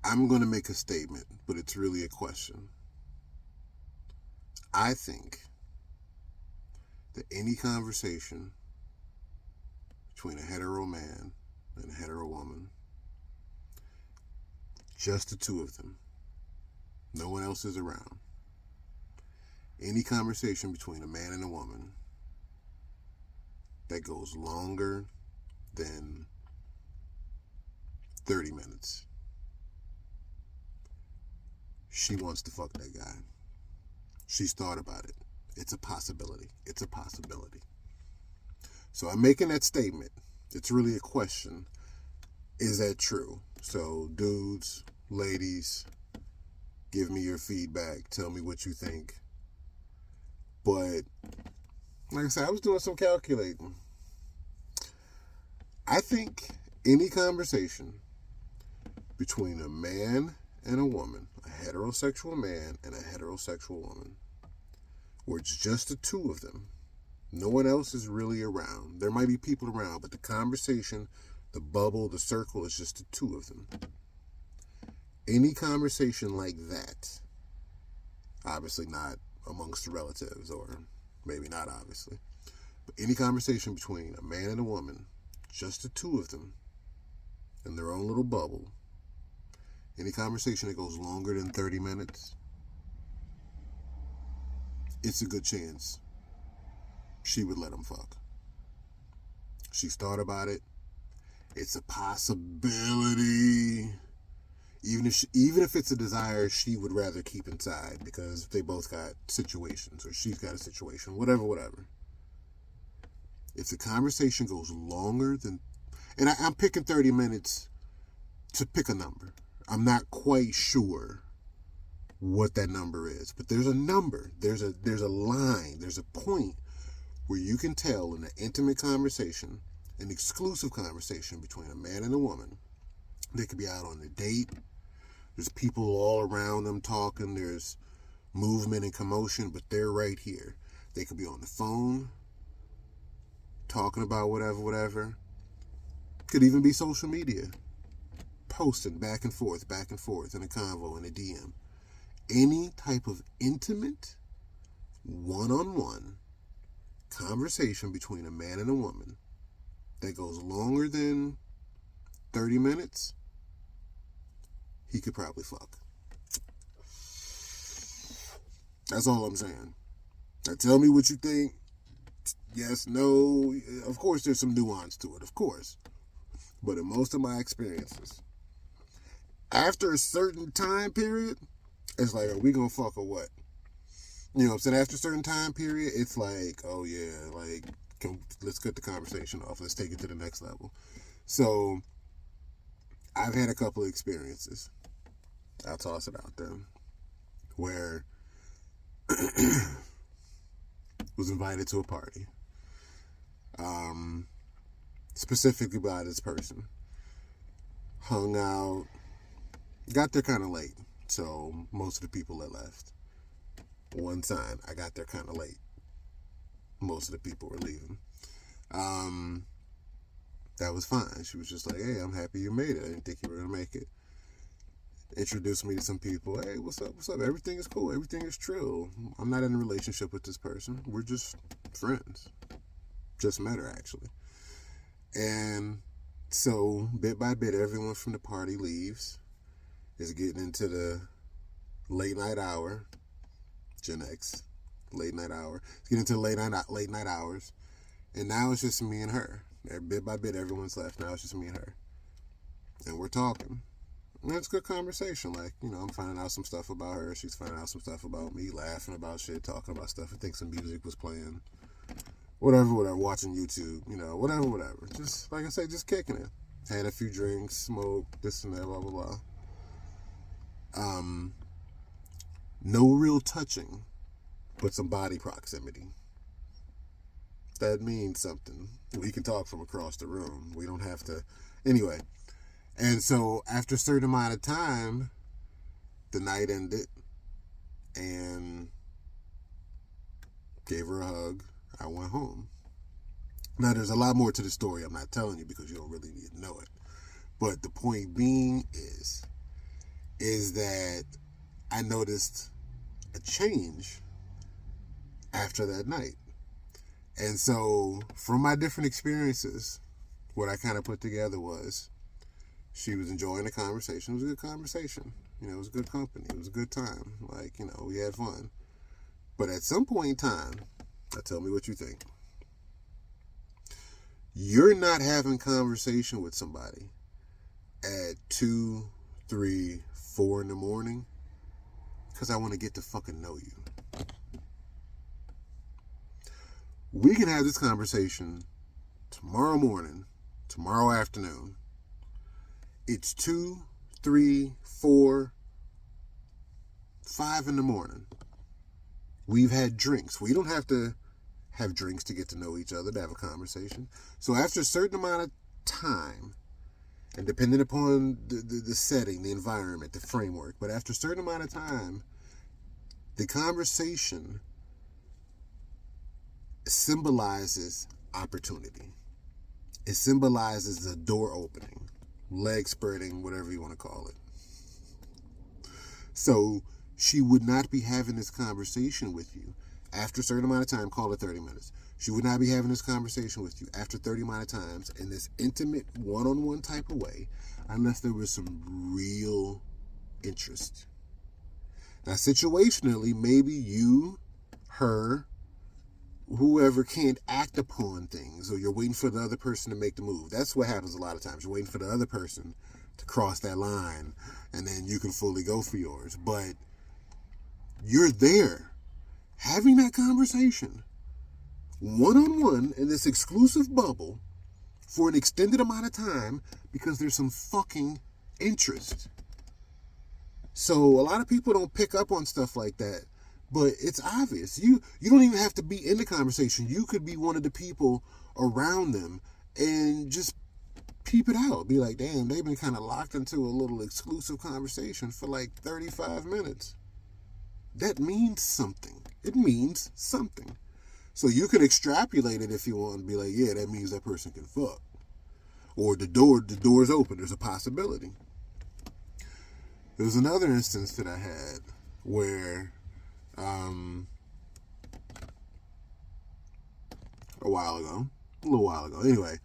I'm going to make a statement, but it's really a question. I think that any conversation between a hetero man and a hetero woman, just the two of them, no one else is around, any conversation between a man and a woman that goes longer than 30 minutes, she wants to fuck that guy. She's thought about it. It's a possibility. It's a possibility. So I'm making that statement. It's really a question. Is that true? So dudes, ladies, give me your feedback. Tell me what you think. But like I said, I was doing some calculating. I think any conversation between a man and a woman, a heterosexual man and a heterosexual woman, where it's just the two of them, no one else is really around. There might be people around, but the conversation, the bubble, the circle is just the two of them. Any conversation like that, obviously not amongst the relatives, or maybe not obviously, but any conversation between a man and a woman, just the two of them, in their own little bubble, any conversation that goes longer than 30 minutes, it's a good chance she would let him fuck. She's thought about it. It's a possibility. Even if it's a desire she would rather keep inside because they both got situations, or she's got a situation, whatever. If the conversation goes longer than, and I'm picking 30 minutes to pick a number. I'm not quite sure what that number is, but there's a number, there's a line, there's a point where you can tell in an intimate conversation, an exclusive conversation between a man and a woman. They could be out on a date. There's people all around them talking. There's movement and commotion, but they're right here. They could be on the phone, talking about whatever. Could even be social media, posting back and forth in a convo, in a DM. Any type of intimate, one-on-one conversation between a man and a woman that goes longer than 30 minutes, he could probably fuck. That's all I'm saying. Now tell me what you think. Yes, no. Of course there's some nuance to it, of course. But in most of my experiences, after a certain time period, it's like, are we gonna fuck or what? You know what I'm saying? After a certain time period, it's like, oh yeah, like, let's cut the conversation off. Let's take it to the next level. So, I've had a couple of experiences. I'll toss it out there. Where was invited to a party. Specifically by this person. Hung out. Got there kind of late. So, most of the people had left. One sign, I got there kind of late. Most of the people were leaving. That was fine. She was just like, hey, I'm happy you made it. I didn't think you were going to make it. Introduced me to some people. Hey, what's up? Everything is cool. Everything is chill. I'm not in a relationship with this person. We're just friends. Just met her, actually. And so, bit by bit, everyone from the party leaves. Is getting into the late night hour. Gen X, late night hour. It's getting into the late night hours, and now it's just me and her. Bit by bit, everyone's left. Now it's just me and her, and we're talking. And it's good conversation. Like, you know, I'm finding out some stuff about her. She's finding out some stuff about me. Laughing about shit, talking about stuff. I think some music was playing. Whatever. Watching YouTube. You know, whatever. Just like I say, just kicking it. Had a few drinks, smoked, this and that, blah blah blah. No real touching, but some body proximity. That means something. We can talk from across the room. We don't have to. Anyway. And so, after a certain amount of time, the night ended, and gave her a hug. I went home. Now, there's a lot more to the story I'm not telling you because you don't really need to know it. But the point being is, is that I noticed a change after that night. And so, from my different experiences, what I kind of put together was she was enjoying the conversation. It was a good conversation. It was good company. It was a good time. Like, we had fun. But at some point in time, now tell me what you think. You're not having conversation with somebody at 2, 3, 4 in the morning because I want to get to fucking know you. We can have this conversation tomorrow morning, tomorrow afternoon. It's 2, 3, 4, 5 in the morning. We've had drinks. We don't have to have drinks to get to know each other, to have a conversation. So after a certain amount of time, and depending upon the setting, the environment, the framework, but after a certain amount of time, the conversation symbolizes opportunity. It symbolizes the door opening, leg spreading, whatever you want to call it. So she would not be having this conversation with you after a certain amount of time, call it 30 minutes. She would not be having this conversation with you after 30 amount of times in this intimate one-on-one type of way unless there was some real interest. Now, situationally, maybe you, her, whoever can't act upon things, or you're waiting for the other person to make the move. That's what happens a lot of times. You're waiting for the other person to cross that line, and then you can fully go for yours. But you're there, having that conversation, one-on-one in this exclusive bubble for an extended amount of time because there's some fucking interest. So a lot of people don't pick up on stuff like that. But it's obvious. You don't even have to be in the conversation. You could be one of the people around them and just peep it out. Be like, damn, they've been kind of locked into a little exclusive conversation for like 35 minutes. That means something. It means something. So you can extrapolate it if you want and be like, yeah, that means that person can fuck. Or the door's open. There's a possibility. There was another instance that I had where a little while ago. Anyway,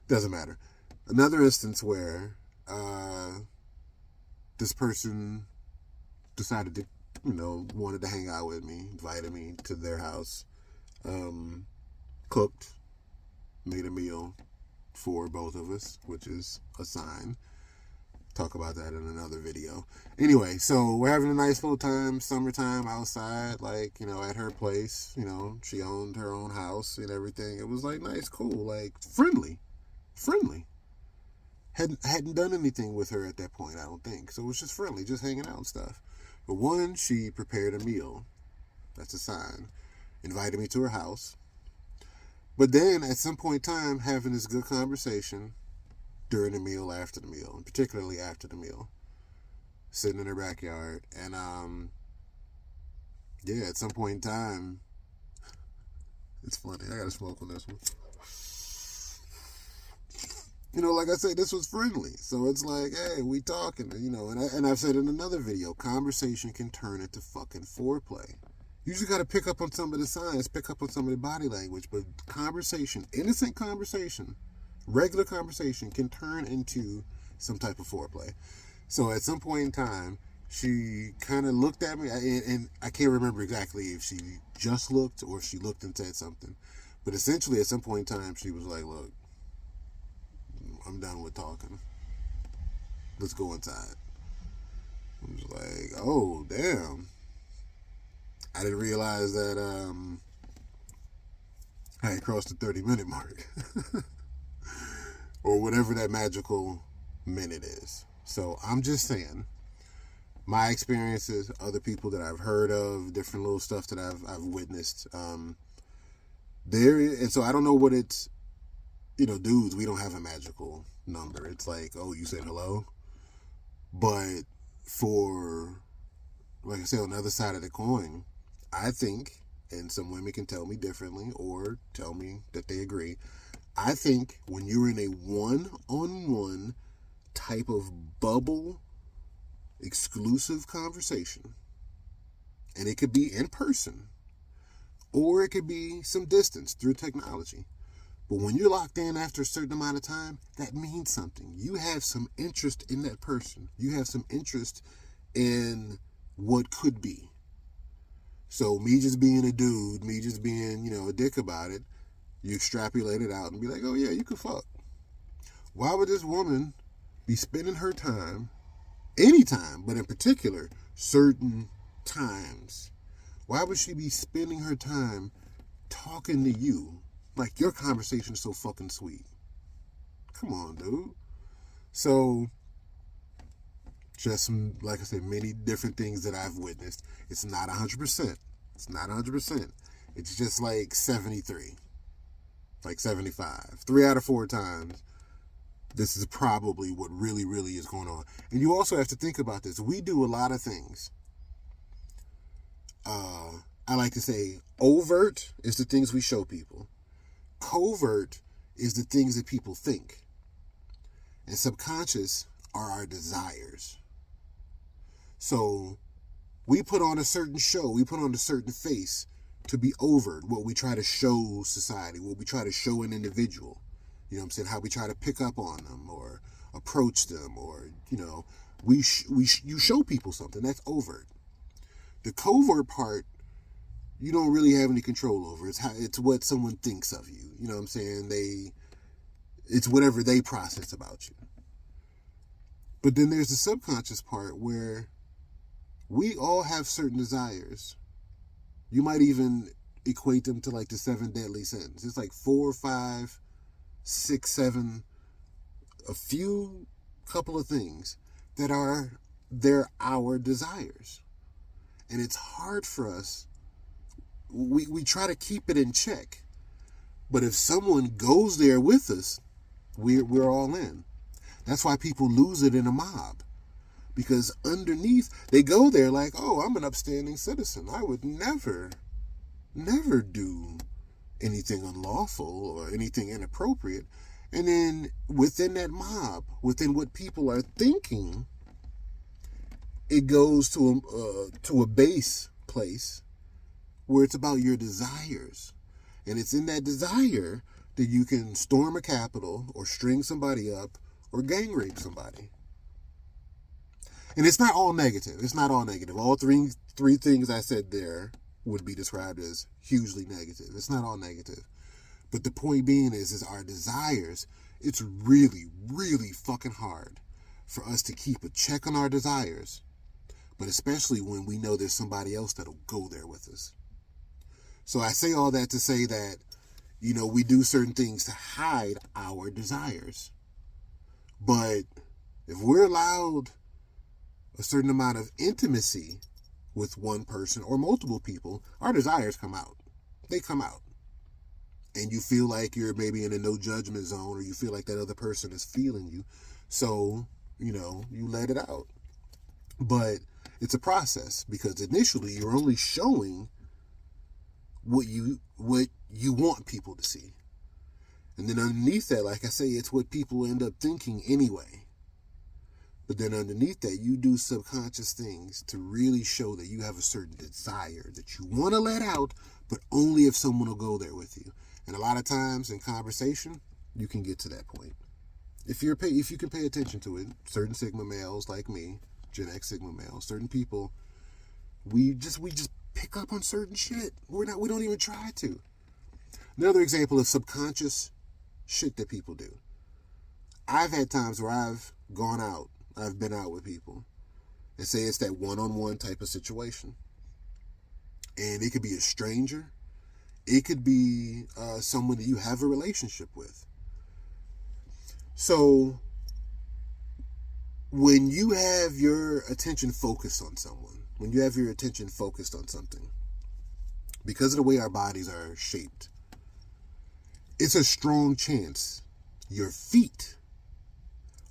doesn't matter. Another instance where this person decided to, wanted to hang out with me, invited me to their house, cooked, made a meal for both of us, which is a sign. Talk about that in another video. Anyway, so we're having a nice little time, summertime outside, at her place. She owned her own house and everything. It was nice, cool, friendly. Hadn't done anything with her at that point, I don't think. So it was just friendly, just hanging out and stuff. But one, she prepared a meal. That's a sign. Invited me to her house. But then at some point in time, having this good conversation during the meal, after the meal, and particularly after the meal, sitting in her backyard, and at some point in time, it's funny, I gotta smoke on this one. Like I said, this was friendly, so it's like, hey, we talking, and I've said in another video, conversation can turn into fucking foreplay. You just gotta pick up on some of the signs, pick up on some of the body language, but conversation, innocent conversation, regular conversation can turn into some type of foreplay. So at some point in time, she kind of looked at me, and I can't remember exactly if she just looked or if she looked and said something. But essentially, at some point in time, she was like, look, I'm done with talking. Let's go inside. I was like, oh, damn. I didn't realize that I had crossed the 30-minute mark. Or whatever that magical minute is. So I'm just saying, my experiences, other people that I've heard of, different little stuff that I've witnessed. And so I don't know what it's, dudes, we don't have a magical number. It's like, oh, you said hello. But for, like I said, on the other side of the coin, I think, and some women can tell me differently or tell me that they agree, I think when you're in a one-on-one type of bubble exclusive conversation, and it could be in person, or it could be some distance through technology. But when you're locked in after a certain amount of time, that means something. You have some interest in that person. You have some interest in what could be. So me just being a dude, me just being, a dick about it, you extrapolate it out and be like, oh yeah, you could fuck. Why would this woman be spending her time, anytime, but in particular, certain times? Why would she be spending her time talking to you like your conversation is so fucking sweet? Come on, dude. So, just some, like I said, many different things that I've witnessed. It's not 100%. It's not 100%. It's just like 73. Like 75. 3 out of 4 times, this is probably what really, really is going on. And you also have to think about this. We do a lot of things. I like to say overt is the things we show people. Covert is the things that people think. And subconscious are our desires. So we put on a certain show, we put on a certain face to be overt, what we try to show society, what we try to show an individual. You know what I'm saying? How we try to pick up on them or approach them, or, you show people something. That's overt. The covert part, you don't really have any control over. It's what someone thinks of you. You know what I'm saying? It's whatever they process about you. But then there's the subconscious part where we all have certain desires. You might even equate them to like the 7 deadly sins. It's like 4, 5, 6, 7, couple of things that they're our desires. And it's hard for us. We try to keep it in check. But if someone goes there with us, we're all in. That's why people lose it in a mob. Because underneath, they go there like, oh, I'm an upstanding citizen. I would never do anything unlawful or anything inappropriate. And then within that mob, within what people are thinking, it goes to a base place where it's about your desires. And it's in that desire that you can storm a capitol or string somebody up or gang rape somebody. And it's not all negative. It's not all negative. All three things I said there would be described as hugely negative. It's not all negative. But the point being is our desires, it's really, really fucking hard for us to keep a check on our desires. But especially when we know there's somebody else that'll go there with us. So I say all that to say that, we do certain things to hide our desires. But if we're allowed a certain amount of intimacy with one person or multiple people, our desires come out. They come out. And you feel like you're maybe in a no judgment zone, or you feel like that other person is feeling you. So, you let it out. But it's a process, because initially you're only showing what you want people to see. And then underneath that, like I say, it's what people end up thinking anyway. But then underneath that, you do subconscious things to really show that you have a certain desire that you want to let out, but only if someone will go there with you. And a lot of times in conversation, you can get to that point. If you can pay attention to it, certain Sigma males like me, Gen X Sigma males, certain people, we just pick up on certain shit. We don't even try to. Another example of subconscious shit that people do. I've had times where I've been out with people, and say it's that one-on-one type of situation. And it could be a stranger. It could be someone that you have a relationship with. So when you have your attention focused on someone, when you have your attention focused on something, because of the way our bodies are shaped, it's a strong chance your feet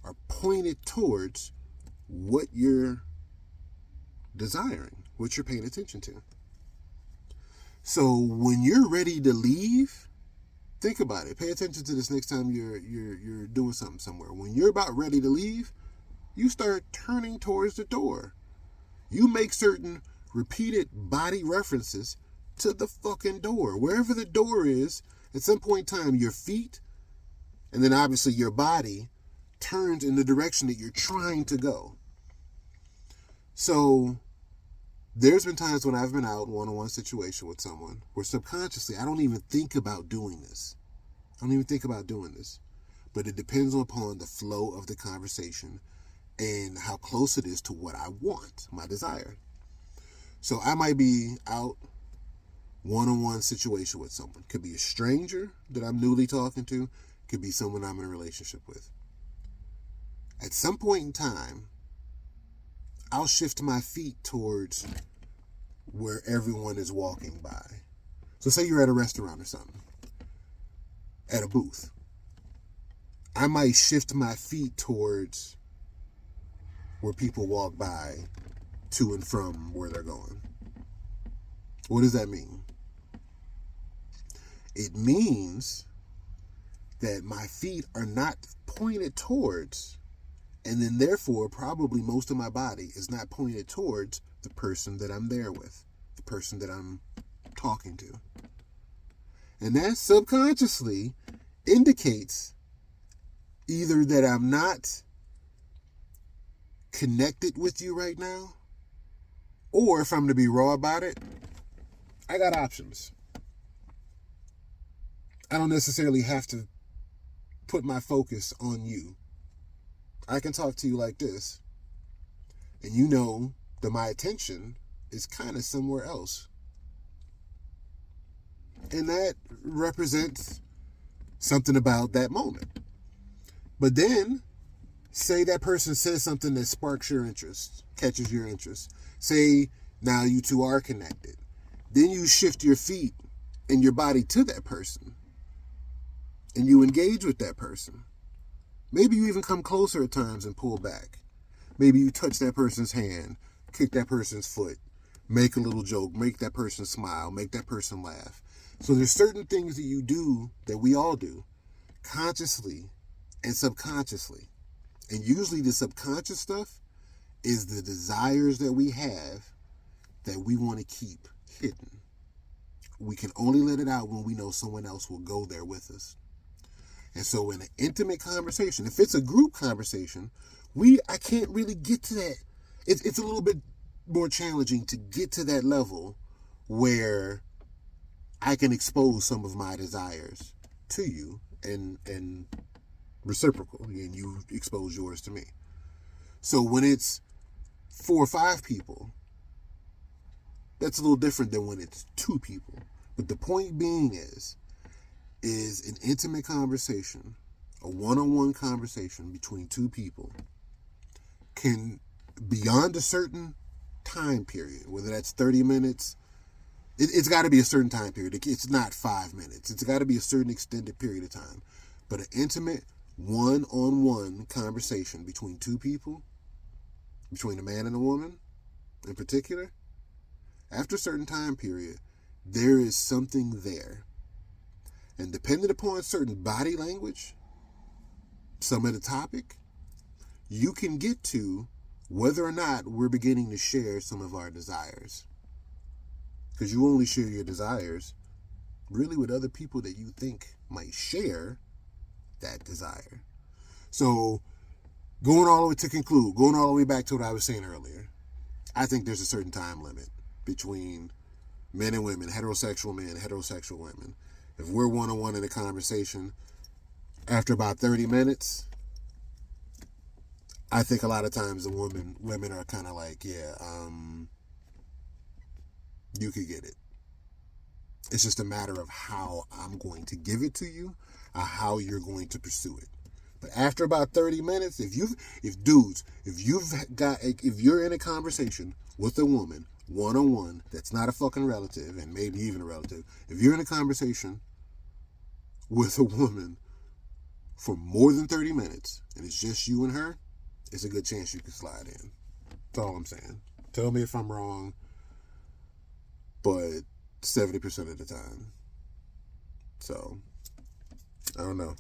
are pointed towards what you're desiring, what you're paying attention to. So when you're ready to leave, think about it. Pay attention to this next time you're doing something somewhere. When you're about ready to leave, you start turning towards the door. You make certain repeated body references to the fucking door. Wherever the door is, at some point in time, your feet and then obviously your body turns in the direction that you're trying to go. So there's been times when I've been out one-on-one situation with someone where subconsciously I don't even think about doing this. I don't even think about doing this. But it depends upon the flow of the conversation and how close it is to what I want, my desire. So I might be out one-on-one situation with someone. Could be a stranger that I'm newly talking to. Could be someone I'm in a relationship with. At some point in time, I'll shift my feet towards where everyone is walking by. So say you're at a restaurant or something, at a booth. I might shift my feet towards where people walk by to and from where they're going. What does that mean? It means that my feet are not pointed towards, and then therefore probably most of my body is not pointed towards the person that I'm there with, the person that I'm talking to. And that subconsciously indicates either that I'm not connected with you right now, or if I'm to be raw about it, I got options. I don't necessarily have to put my focus on you. I can talk to you like this, and you know that my attention is kind of somewhere else. And that represents something about that moment. But then, say that person says something that sparks your interest, catches your interest. Say now you two are connected. Then you shift your feet and your body to that person. And you engage with that person. Maybe you even come closer at times and pull back. Maybe you touch that person's hand, kick that person's foot, make a little joke, make that person smile, make that person laugh. So there's certain things that you do that we all do, consciously and subconsciously. And usually the subconscious stuff is the desires that we have that we want to keep hidden. We can only let it out when we know someone else will go there with us. And so in an intimate conversation, if it's a group conversation, I can't really get to that. It's a little bit more challenging to get to that level where I can expose some of my desires to you and reciprocal, and you expose yours to me. So when it's 4 or 5 people, that's a little different than when it's 2 people. But the point being is an intimate conversation, a one-on-one conversation between 2 people can, beyond a certain time period, whether that's 30 minutes, it's got to be a certain time period. It's not 5 minutes. It's got to be a certain extended period of time. But an intimate one-on-one conversation between 2 people, between a man and a woman in particular, after a certain time period, there is something there. And depending upon certain body language, some of the topic, you can get to whether or not we're beginning to share some of our desires. Because you only share your desires really with other people that you think might share that desire. So going all the way back to what I was saying earlier, I think there's a certain time limit between men and women, heterosexual men, heterosexual women. If we're one-on-one in a conversation, after about 30 minutes, I think a lot of times women are kind of like, you could get it. It's just a matter of how I'm going to give it to you, or how you're going to pursue it. But after about 30 minutes, if you're in a conversation with a woman, one-on-one, that's not a fucking relative, and maybe even a relative, if you're in a conversation with a woman for more than 30 minutes, and it's just you and her, it's a good chance you can slide in. That's all I'm saying. Tell me if I'm wrong, but 70% of the time. So, I don't know.